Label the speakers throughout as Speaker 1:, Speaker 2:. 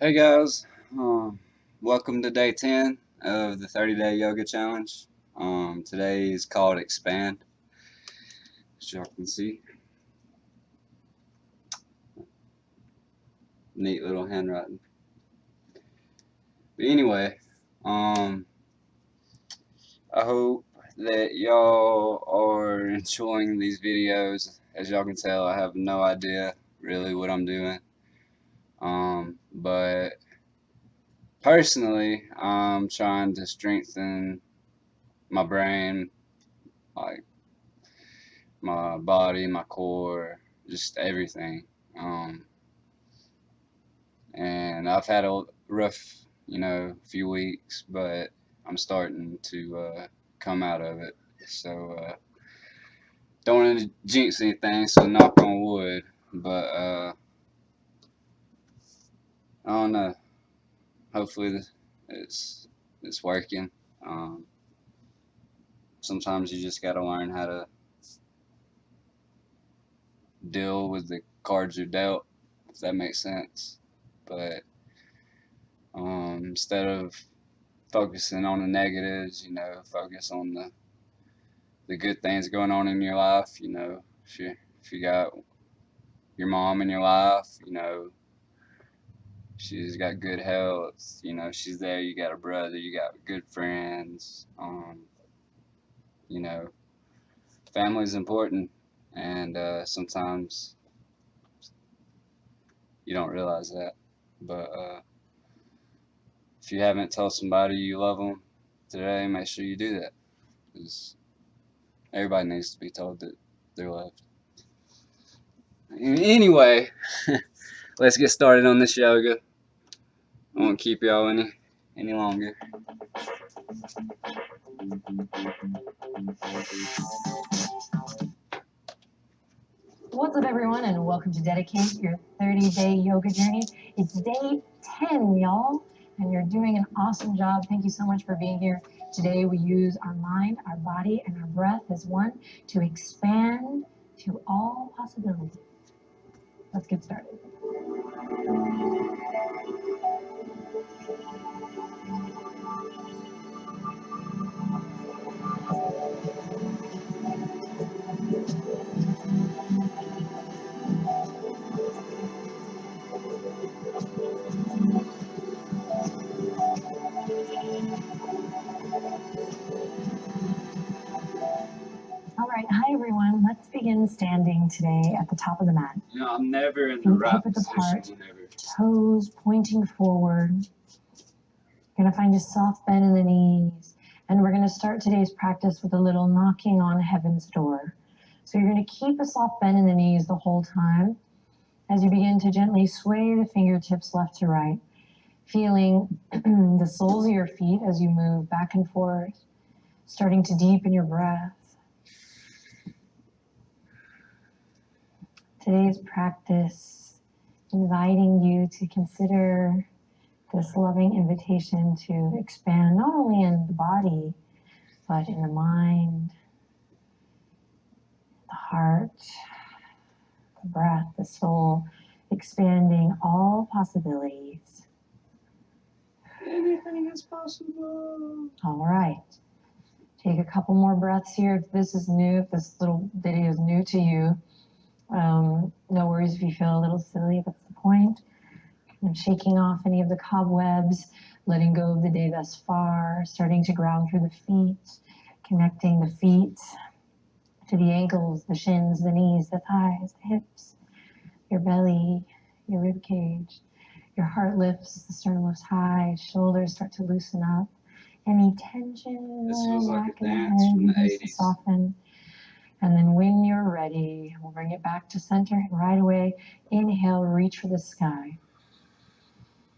Speaker 1: Hey guys, welcome to day 10 of the 30-day yoga challenge. Today is called Expand, as y'all can see. Neat little handwriting. But anyway, I hope that y'all are enjoying these videos. As y'all can tell, I have no idea really what I'm doing. But personally, I'm trying to strengthen my brain, like my body, my core, just everything. And I've had a rough, few weeks, but I'm starting to come out of it. So don't want to jinx anything, so knock on wood. But I don't know. Hopefully it's working. Um, Sometimes you just gotta learn how to deal with the cards you're dealt, if that makes sense. But instead of focusing on the negatives, focus on the good things going on in your life. If you got your mom in your life, she's got good health, she's there. You got a brother, you got good friends. You know, family's important, and sometimes you don't realize that. But if you haven't told somebody you love them today, make sure you do that, because everybody needs to be told that they're loved. Anyway, let's get started on this yoga. I won't keep y'all any longer.
Speaker 2: What's up, everyone, and welcome to Dedicate, your 30-day yoga journey. It's day 10, y'all, and you're doing an awesome job. Thank you so much for being here. Today, we use our mind, our body, and our breath as one to expand to all possibilities. Let's get started. All right, hi everyone. Let's begin standing today at the top of the mat.
Speaker 1: I'm never in the right
Speaker 2: Feet hip width apart,
Speaker 1: position.
Speaker 2: toes pointing forward. You're gonna find a soft bend in the knees, and we're gonna start today's practice with a little knocking on heaven's door. So you're gonna keep a soft bend in the knees the whole time as you begin to gently sway the fingertips left to right, feeling the soles of your feet as you move back and forth, starting to deepen your breath. Today's practice, inviting you to consider this loving invitation to expand not only in the body, but in the mind, the heart, the breath, the soul, expanding all possibilities.
Speaker 1: Anything is possible.
Speaker 2: All right. Take a couple more breaths here. If this is new, if this little video is new to you, no worries if you feel a little silly. That's the point. And shaking off any of the cobwebs, letting go of the day thus far, starting to ground through the feet, connecting the feet to the ankles, the shins, the knees, the thighs, the hips, your belly, your rib cage. Your heart lifts, the sternum lifts high, shoulders start to loosen up. Any tension back in the head begins to soften. And then when you're ready, we'll bring it back to center, and right away, inhale, reach for the sky.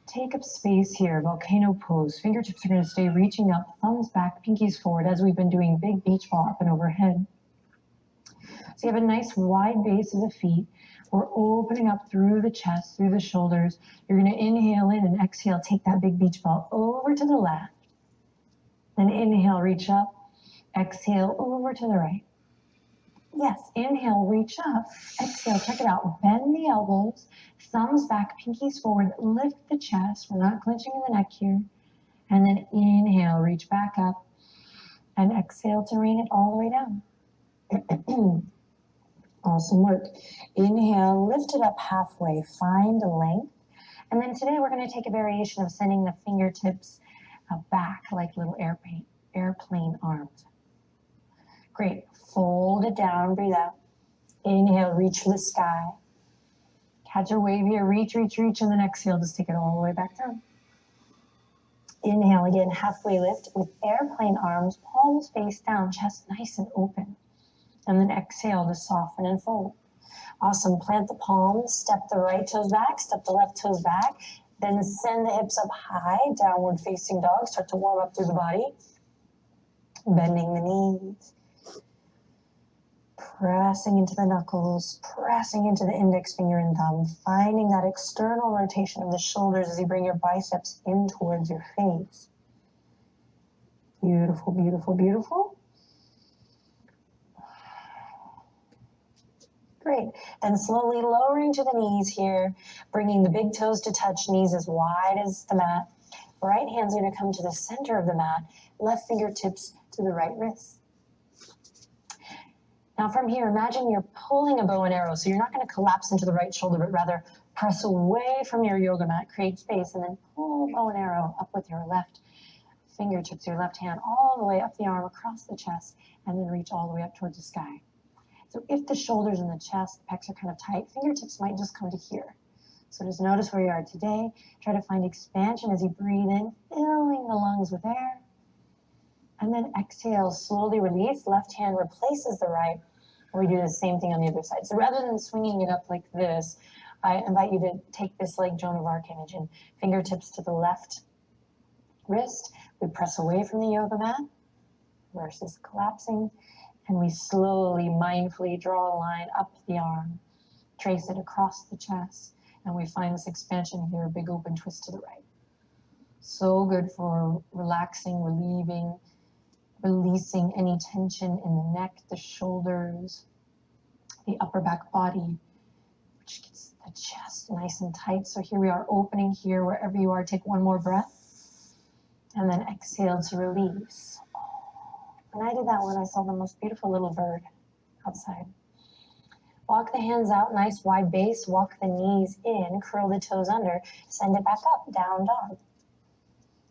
Speaker 2: Take up space here, volcano pose. Fingertips are going to stay reaching up, thumbs back, pinkies forward, as we've been doing big beach ball up and overhead. So you have a nice wide base of the feet. We're opening up through the chest, through the shoulders. You're going to inhale in and exhale, take that big beach ball over to the left. Then inhale, reach up. Exhale, over to the right. Yes, inhale, reach up. Exhale, check it out. Bend the elbows, thumbs back, pinkies forward. Lift the chest. We're not clenching in the neck here. And then inhale, reach back up. And exhale to rain it all the way down. Awesome work. Inhale, lift it up halfway. Find a length. And then today we're going to take a variation of sending the fingertips back like little airplane arms. Great. Fold it down, breathe out. Inhale, reach for the sky. Catch a wave here, reach, reach, reach, and then exhale, just take it all the way back down. Inhale again, halfway lift with airplane arms, palms face down, chest nice and open. And then exhale to soften and fold. Awesome, plant the palms, step the right toes back, step the left toes back, then send the hips up high, downward facing dog, start to warm up through the body. Bending the knees. Pressing into the knuckles, pressing into the index finger and thumb, finding that external rotation of the shoulders as you bring your biceps in towards your face. Beautiful, beautiful, beautiful. Great. Then slowly lowering to the knees here, bringing the big toes to touch, knees as wide as the mat. Right hand's going to come to the center of the mat, left fingertips to the right wrist. Now from here, imagine you're pulling a bow and arrow. So you're not going to collapse into the right shoulder, but rather press away from your yoga mat, create space, and then pull bow and arrow up with your left fingertips, your left hand, all the way up the arm, across the chest, and then reach all the way up towards the sky. So if the shoulders and the chest, the pecs are kind of tight, fingertips might just come to here. So just notice where you are today. Try to find expansion as you breathe in, filling the lungs with air. And then exhale, slowly release. Left hand replaces the right. And we do the same thing on the other side. So rather than swinging it up like this, I invite you to take this like Joan of Arc image and fingertips to the left wrist. We press away from the yoga mat versus collapsing. And we slowly, mindfully draw a line up the arm. Trace it across the chest. And we find this expansion here, big open twist to the right. So good for relaxing, relieving, releasing any tension in the neck, the shoulders, the upper back body, which gets the chest nice and tight. So here we are, opening here, wherever you are. Take one more breath. And then exhale to release. When I did that one, I saw the most beautiful little bird outside. Walk the hands out, nice wide base. Walk the knees in, curl the toes under, send it back up, down dog.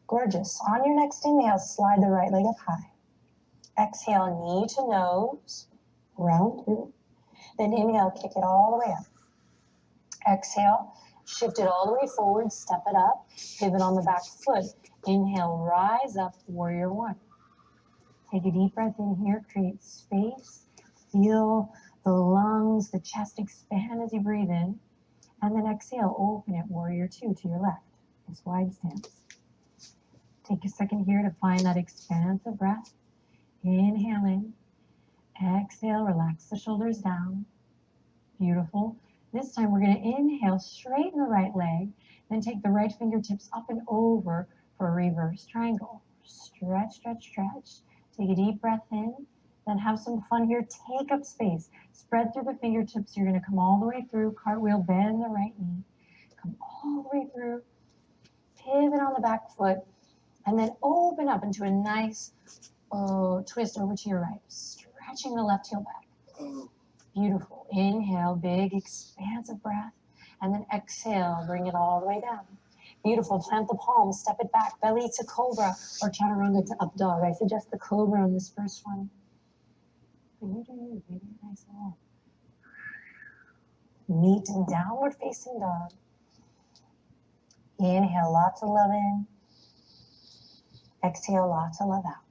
Speaker 2: Gorgeous. On your next inhale, slide the right leg up high. Exhale, knee to nose, round through. Then inhale, kick it all the way up. Exhale, shift it all the way forward, step it up, pivot on the back foot. Inhale, rise up, warrior one. Take a deep breath in here, create space. Feel the lungs, the chest expand as you breathe in. And then exhale, open it, warrior two to your left. Nice wide stance. Take a second here to find that expansive breath. Inhale in. Exhale, relax the shoulders down. Beautiful. This time we're going to inhale, straighten the right leg, then take the right fingertips up and over for a reverse triangle. Stretch, stretch, stretch. Take a deep breath in, then have some fun here. Take up space. Spread through the fingertips. You're going to come all the way through. Cartwheel, bend the right knee. Come all the way through. Pivot on the back foot. And then open up into a nice twist over to your right. Stretching the left heel back. Beautiful. Inhale, big expansive breath. And then exhale, bring it all the way down. Beautiful. Plant the palms, step it back. Belly to cobra or chaturanga to up dog. I suggest the cobra on this first one. But you do you, baby. Nice and long. Meet in downward facing dog. Inhale, lots of love in. Exhale, lots of love out.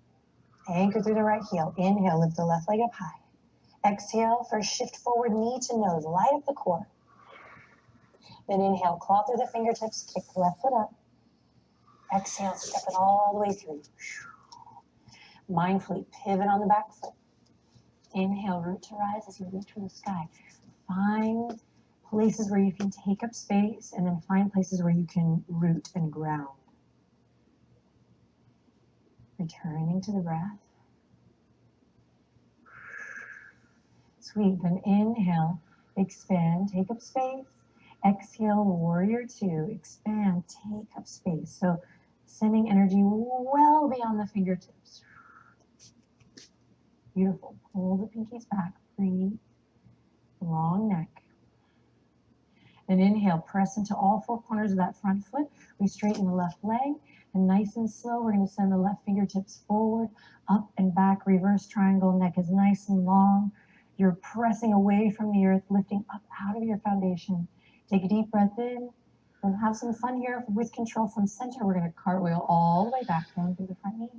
Speaker 2: Anchor through the right heel. Inhale, lift the left leg up high. Exhale, first shift forward, knee to nose. Light up the core. Then inhale, claw through the fingertips, kick the left foot up. Exhale, step it all the way through. Mindfully pivot on the back foot. Inhale, root to rise as you reach for the sky. Find places where you can take up space and then find places where you can root and ground. Returning to the breath. Sweet. Then inhale, expand, take up space. Exhale, warrior two, expand, take up space. So sending energy well beyond the fingertips. Beautiful. Pull the pinkies back, breathe. Long neck. And inhale, press into all four corners of that front foot. We straighten the left leg. And nice and slow, we're going to send the left fingertips forward, up and back, reverse triangle. Neck is nice and long. You're pressing away from the earth, lifting up out of your foundation. Take a deep breath in. And have some fun here with control from center. We're going to cartwheel all the way back down through the front knee.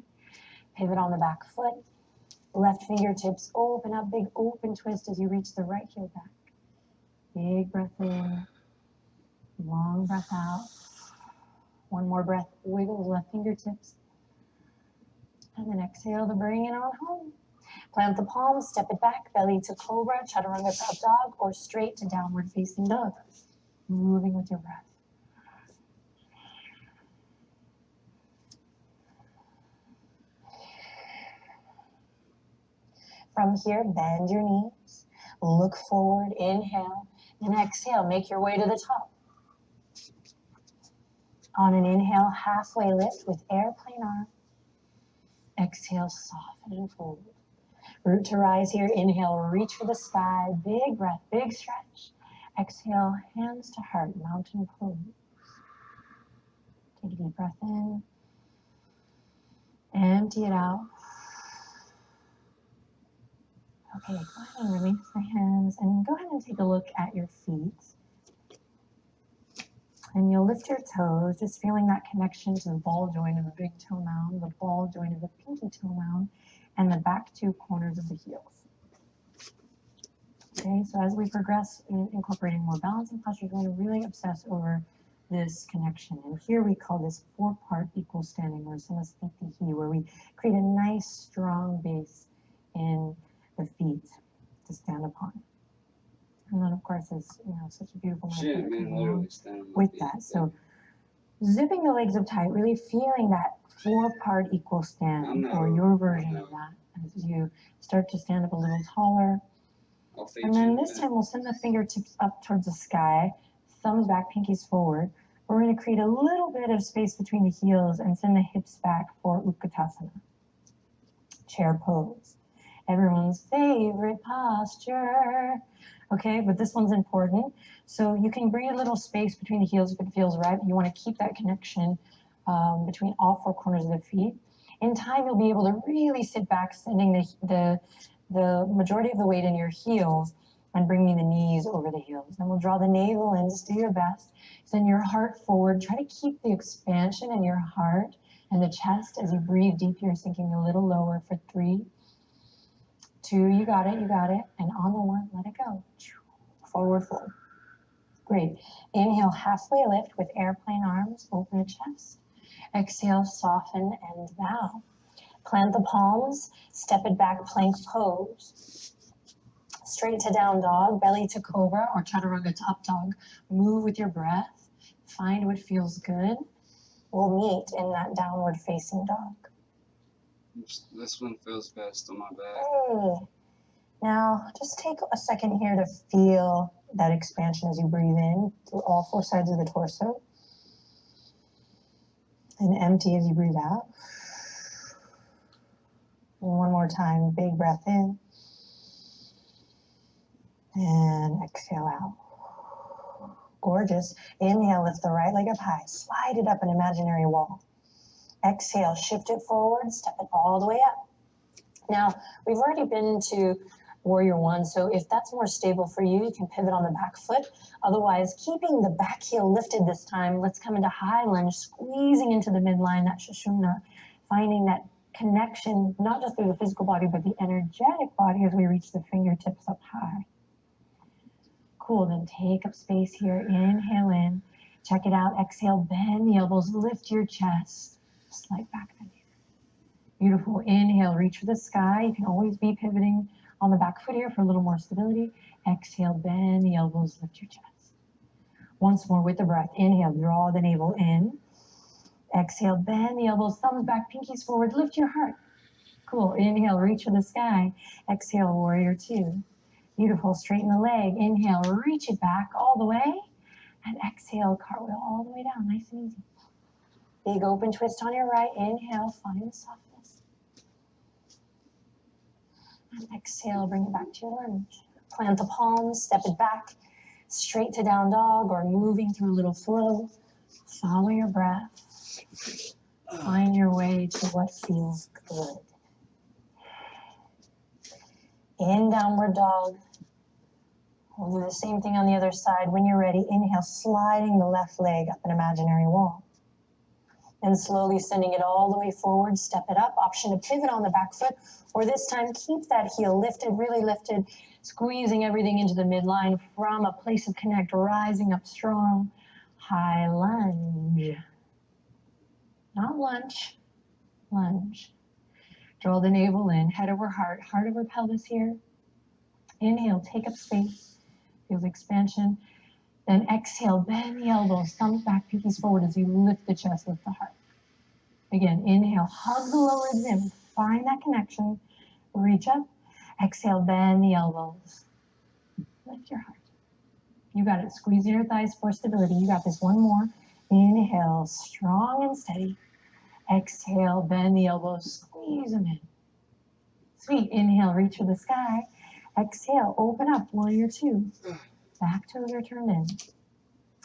Speaker 2: Pivot on the back foot. Left fingertips open up, big open twist as you reach the right heel back. Big breath in. Long breath out. One more breath, wiggle the left fingertips. And then exhale to bring it on home. Plant the palms, step it back, belly to cobra, chaturanga proud dog, or straight to downward facing dog. Moving with your breath. From here, bend your knees, look forward, inhale, and exhale, make your way to the top. On an inhale, halfway lift with airplane arm. Exhale, soften and fold. Root to rise here. Inhale, reach for the sky. Big breath, big stretch. Exhale, hands to heart, mountain pose. Take a deep breath in. Empty it out. Okay, go ahead and release the hands and go ahead and take a look at your feet. And you'll lift your toes, just feeling that connection to the ball joint of the big toe mound, the ball joint of the pinky toe mound, and the back two corners of the heels. Okay, so as we progress in incorporating more balance and posture, you're going to really obsess over this connection. And here we call this 4-part equal standing, or samasthiti, where we create a nice, strong base in the feet to stand upon. And then, of course, is such a beautiful with that. So zipping the legs up tight, really feeling that 4-part equal stand, or your version of that, as you start to stand up a little taller. And then this time we'll send the fingertips up towards the sky, thumbs back, pinkies forward. We're going to create a little bit of space between the heels and send the hips back for Utkatasana, chair pose. Everyone's favorite posture. Okay, but this one's important. So you can bring a little space between the heels if it feels right. You want to keep that connection between all 4 corners of the feet. In time, you'll be able to really sit back, sending the majority of the weight in your heels and bringing the knees over the heels. Then we'll draw the navel in, just do your best. Send your heart forward. Try to keep the expansion in your heart and the chest as you breathe deep here, sinking a little lower for 3, 2, you got it. And on the 1, let it go. Forward fold. Great. Inhale, halfway lift with airplane arms, open the chest. Exhale, soften and bow. Plant the palms, step it back, plank pose. Straight to down dog, belly to cobra, or chaturanga to up dog. Move with your breath. Find what feels good. We'll meet in that downward facing dog.
Speaker 1: This one feels best on my back.
Speaker 2: Hey. Now, just take a second here to feel that expansion as you breathe in through all 4 sides of the torso. And empty as you breathe out. And one more time, big breath in. And exhale out. Gorgeous. Inhale, lift the right leg up high. Slide it up an imaginary wall. Exhale, shift it forward, step it all the way up. Now, we've already been to Warrior 1, so if that's more stable for you, you can pivot on the back foot. Otherwise, keeping the back heel lifted this time, let's come into high lunge, squeezing into the midline, that Sushumna, finding that connection, not just through the physical body, but the energetic body as we reach the fingertips up high. Cool, then take up space here, inhale in, check it out, exhale, bend the elbows, lift your chest, slight back bend here. Beautiful, inhale, reach for the sky, you can always be pivoting on the back foot here for a little more stability. Exhale, bend the elbows, lift your chest. Once more with the breath, inhale, draw the navel in. Exhale, bend the elbows, thumbs back, pinkies forward, lift your heart. Cool, inhale, reach for the sky. Exhale, warrior 2. Beautiful, straighten the leg. Inhale, reach it back all the way. And exhale, cartwheel all the way down, nice and easy. Big open twist on your right. Inhale, find the softness. And exhale, bring it back to your lunge. Plant the palms, step it back, straight to down dog or moving through a little flow. Follow your breath. Find your way to what feels good. In downward dog. We'll do the same thing on the other side. When you're ready, inhale, sliding the left leg up an imaginary wall. And slowly sending it all the way forward, step it up. Option to pivot on the back foot, or this time keep that heel lifted, really lifted, squeezing everything into the midline from a place of connect, rising up strong. High lunge. Not lunge, lunge. Draw the navel in, head over heart, heart over pelvis here. Inhale, take up space, feels expansion. Then exhale, bend the elbows, thumbs back, pinkies forward as you lift the chest, lift the heart. Again, inhale, hug the lower ribs in, find that connection, reach up. Exhale, bend the elbows, lift your heart. You got it, squeeze your thighs for stability. You got this, one more. Inhale, strong and steady. Exhale, bend the elbows, squeeze them in. Sweet, inhale, reach for the sky. Exhale, open up, warrior two. Back toes are turned in.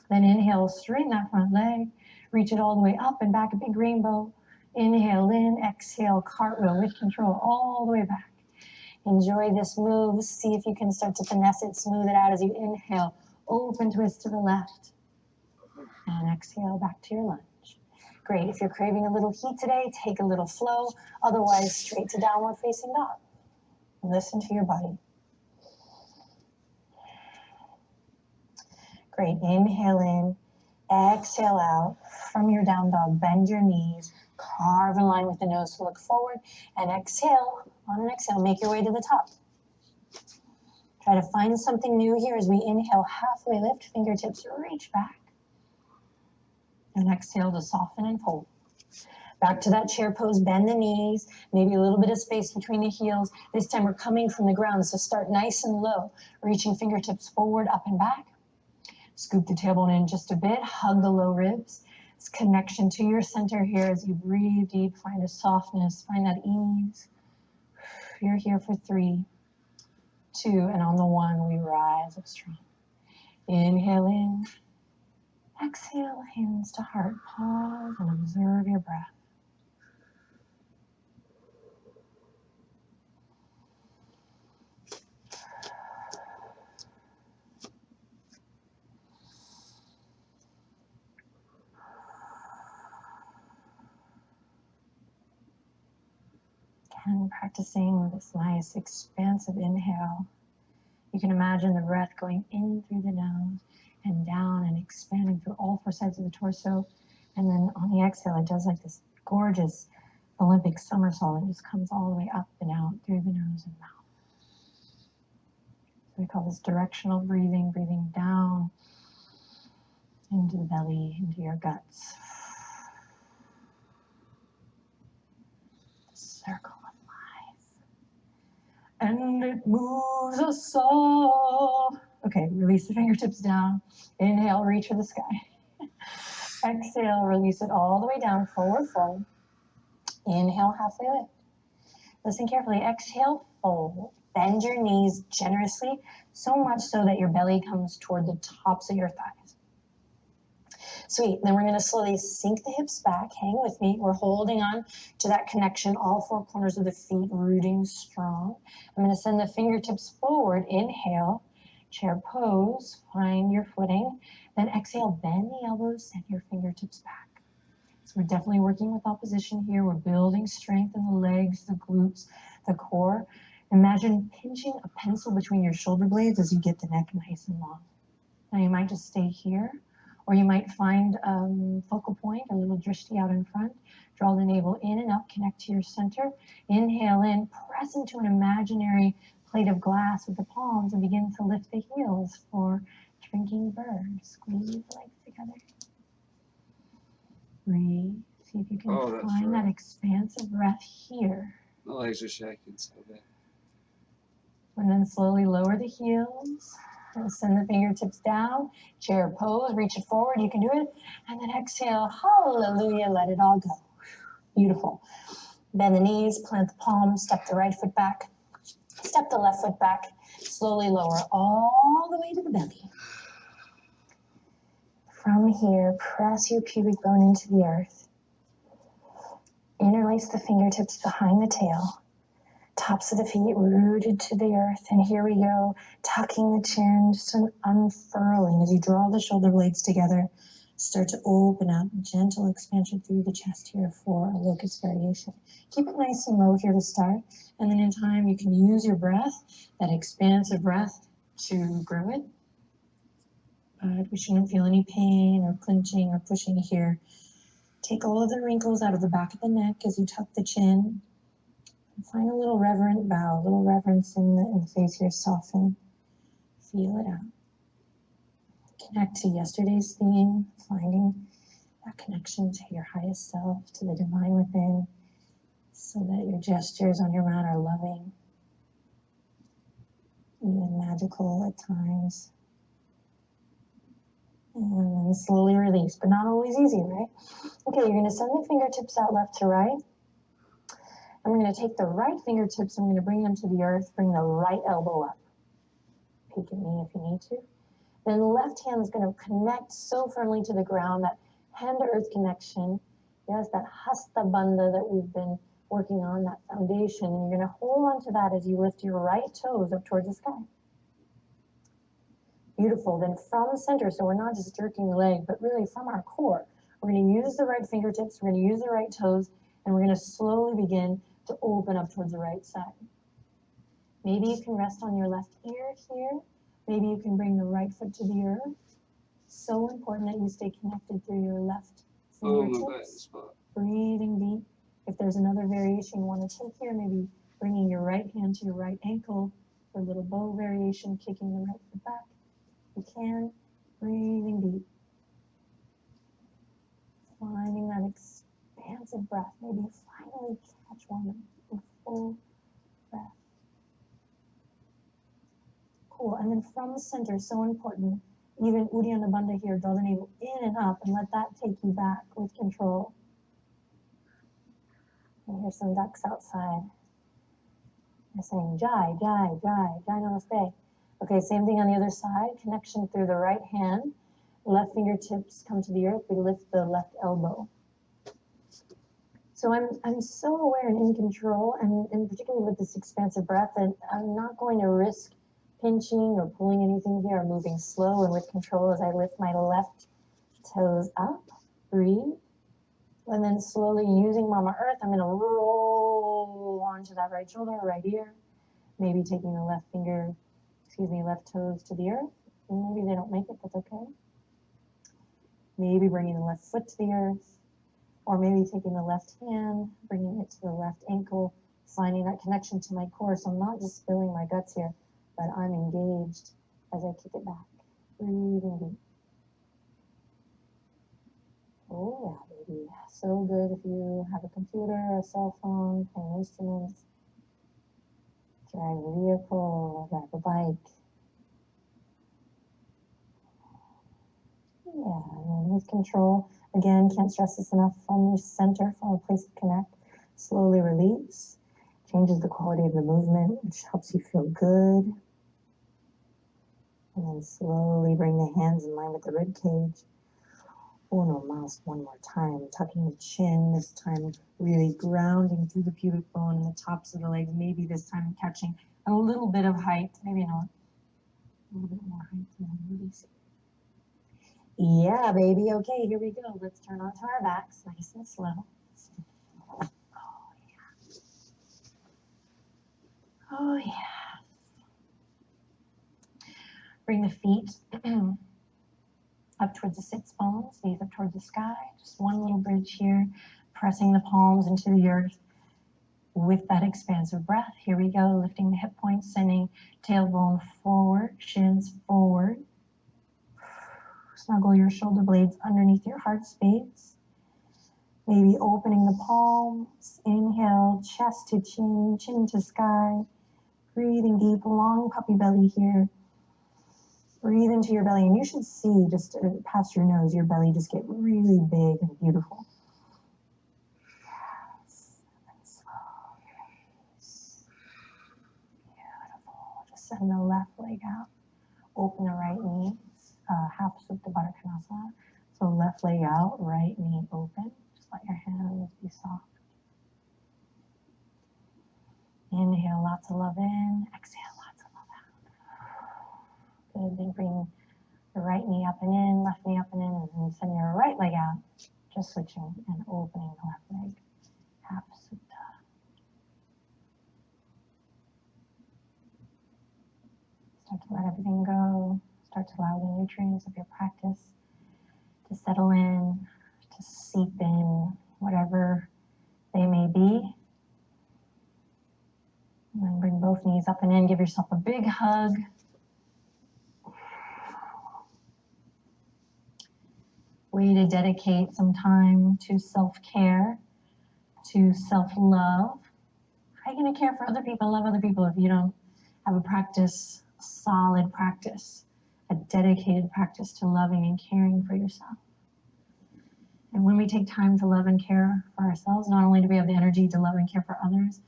Speaker 2: Then inhale, straighten that front leg. Reach it all the way up and back, a big rainbow. Inhale in, exhale, cartwheel with control all the way back. Enjoy this move. See if you can start to finesse it, smooth it out as you inhale. Open twist to the left. And exhale, back to your lunge. Great, if you're craving a little heat today, take a little flow. Otherwise, straight to downward facing dog. Listen to your body. Great, inhale in, exhale out. From your down dog, bend your knees, carve in line with the nose to look forward, and exhale. On an exhale, make your way to the top. Try to find something new here as we inhale, halfway lift, fingertips reach back. And exhale to soften and fold. Back to that chair pose, bend the knees, maybe a little bit of space between the heels. This time we're coming from the ground, so start nice and low, reaching fingertips forward, up and back. Scoop the tailbone in just a bit, hug the low ribs. It's connection to your center here as you breathe deep, find a softness, find that ease. You're here for 3, 2, and on the 1, we rise up strong. Inhale in. Exhale, hands to heart. Pause and observe your breath. Again, practicing this nice expansive inhale. You can imagine the breath going in through the nose and down and expanding through all 4 sides of the torso. And then on the exhale, it does like this gorgeous Olympic somersault. It just comes all the way up and out through the nose and mouth. So we call this directional breathing, breathing down into the belly, into your guts. The circle of life. And it moves us all. Okay, release the fingertips down. Inhale, reach for the sky. Exhale, release it all the way down, forward fold. Inhale, halfway lift. Listen carefully. Exhale, fold. Bend your knees generously, so much so that your belly comes toward the tops of your thighs. Sweet. Then we're going to slowly sink the hips back. Hang with me. We're holding on to that connection, all 4 corners of the feet, rooting strong. I'm going to send the fingertips forward. Inhale. Chair pose, find your footing. Then exhale, bend the elbows, send your fingertips back. So we're definitely working with opposition here. We're building strength in the legs, the glutes, the core. Imagine pinching a pencil between your shoulder blades as you get the neck nice and long. Now you might just stay here, or you might find a focal point, a little drishti out in front. Draw the navel in and up, connect to your center. Inhale in, press into an imaginary plate of glass with the palms and begin to lift the heels for drinking bird. Squeeze the legs together. Breathe. See if you can find that expansive breath here.
Speaker 1: My legs are shaking so bad.
Speaker 2: And then slowly lower the heels. And send the fingertips down. Chair pose, reach it forward, you can do it. And then exhale, hallelujah, let it all go. Beautiful. Bend the knees, plant the palms, step the right foot back, step the left foot back. Slowly lower all the way to the belly. From here, press your pubic bone into the earth. Interlace the fingertips behind the tail. Tops of the feet rooted to the earth. And here we go, tucking the chin, just an unfurling as you draw the shoulder blades together. Start to open up, gentle expansion through the chest here for a locust variation. Keep it nice and low here to start. And then in time, you can use your breath, that expansive breath, to grow it. But we shouldn't feel any pain or clenching or pushing here. Take all of the wrinkles out of the back of the neck as you tuck the chin. Find a little reverent bow, a little reverence in the face here. Soften. Feel it out. Connect to yesterday's theme, finding that connection to your highest self, to the divine within, so that your gestures on your mat are loving, even magical at times. And then slowly release, but not always easy, right? Okay, you're going to send the fingertips out left to right. I'm going to take the right fingertips, I'm going to bring them to the earth, bring the right elbow up. Peek at me if you need to. Then the left hand is going to connect so firmly to the ground, that hand to earth connection. Yes, that hasta bandha that we've been working on, that foundation. And you're going to hold on to that as you lift your right toes up towards the sky. Beautiful. Then from center, so we're not just jerking the leg, but really from our core, we're going to use the right fingertips, we're going to use the right toes, and we're going to slowly begin to open up towards the right side. Maybe you can rest on your left ear here. Maybe you can bring the right foot to the earth. So important that you stay connected through your left fingertips. Breathing deep. If there's another variation you want to take here, maybe bringing your right hand to your right ankle for a little bow variation, kicking the right foot back. You can. Breathing deep. Finding that expansive breath. Maybe finally catch one in full breath. Cool. And then from the center, so important. Even Uddiyana Bandha here, draw the navel in and up and let that take you back with control. And here's some ducks outside. They're saying jai, jai, jai, jai namaste. Okay, same thing on the other side. Connection through the right hand. Left fingertips come to the earth. We lift the left elbow. So I'm so aware and in control, and particularly with this expansive breath, that I'm not going to risk pinching or pulling anything here. I'm moving slow and with control as I lift my left toes up. Breathe. And then slowly using Mama Earth, I'm going to roll onto that right shoulder, right ear. Maybe taking the left toes to the earth. And maybe they don't make it, that's okay. Maybe bringing the left foot to the earth. Or maybe taking the left hand, bringing it to the left ankle, finding that connection to my core. So I'm not just spilling my guts here, but I'm engaged as I kick it back. Breathing deep. Oh yeah, baby. So good if you have a computer, a cell phone, playing instruments, drive a vehicle, drive a bike. Yeah, and then with control. Again, can't stress this enough, from your center, from a place of connect. Slowly release. Changes the quality of the movement, which helps you feel good. And then slowly bring the hands in line with the rib cage. Uno mas, one more time. Tucking the chin, this time really grounding through the pubic bone and the tops of the legs. Maybe this time catching a little bit of height, maybe not. A little bit more height and then release it. Yeah, baby. Okay, here we go. Let's turn onto our backs, nice and slow. Oh, yeah. Oh, yeah. Bring the feet up towards the sits bones, knees up towards the sky. Just one little bridge here, pressing the palms into the earth with that expansive breath. Here we go, lifting the hip points, sending tailbone forward, shins forward. Snuggle your shoulder blades underneath your heart space. Maybe opening the palms. Inhale, chest to chin, chin to sky. Breathing deep, long puppy belly here. Breathe into your belly, and you should see just past your nose, your belly just get really big and beautiful. Yes. And slow release. Beautiful. Just send the left leg out. Open the right knee. Half Supta Baddha Konasana. So left leg out, right knee open. Just let your hands be soft. Inhale lots of love in. Exhale lots of love out. Good. Then bring the right knee up and in, left knee up and in, and then send your right leg out. Just switching and opening the left leg. Half Supta. Start to let everything go. Start to allow the nutrients of your practice to settle in, to seep in, whatever they may be. And then bring both knees up and in. Give yourself a big hug. Way to dedicate some time to self-care, to self-love. How are you going to care for other people, love other people if you don't have a practice, a solid practice, a dedicated practice to loving and caring for yourself? And when we take time to love and care for ourselves, not only do we have the energy to love and care for others,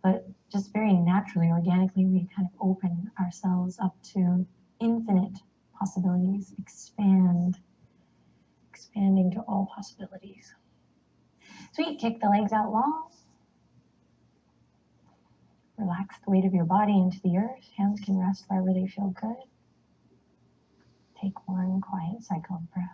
Speaker 2: but just very naturally, organically, we kind of open ourselves up to infinite possibilities, expanding to all possibilities. Sweet, kick the legs out long. Relax the weight of your body into the earth. Hands can rest wherever they feel good. Take one quiet cycle of breath.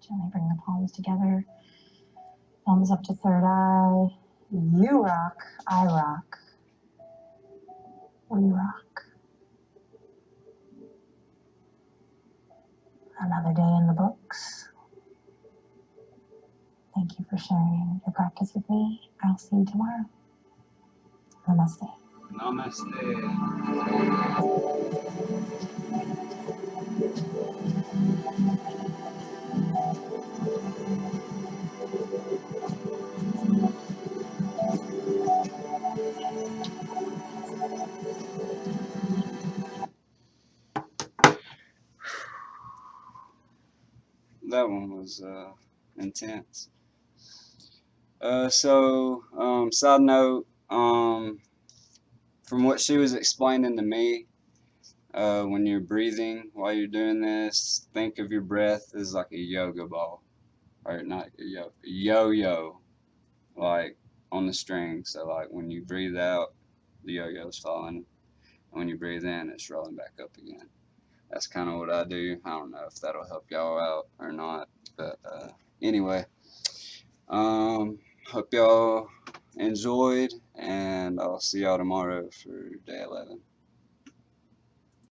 Speaker 2: Gently bring the palms together. Thumbs up to third eye. You rock, I rock. We rock. Another day in the books. Thank you for sharing your practice with me. I'll see you tomorrow. Namaste.
Speaker 1: Namaste. That one was intense. Side note, from what she was explaining to me, when you're breathing while you're doing this, think of your breath as like a yoga ball, or not a yo-yo, like on the string. So like when you breathe out, the yo-yo's falling, and when you breathe in, it's rolling back up again. That's kind of what I do. I don't know if that'll help y'all out or not, but anyway, hope y'all enjoyed, and I'll see y'all tomorrow for day 11.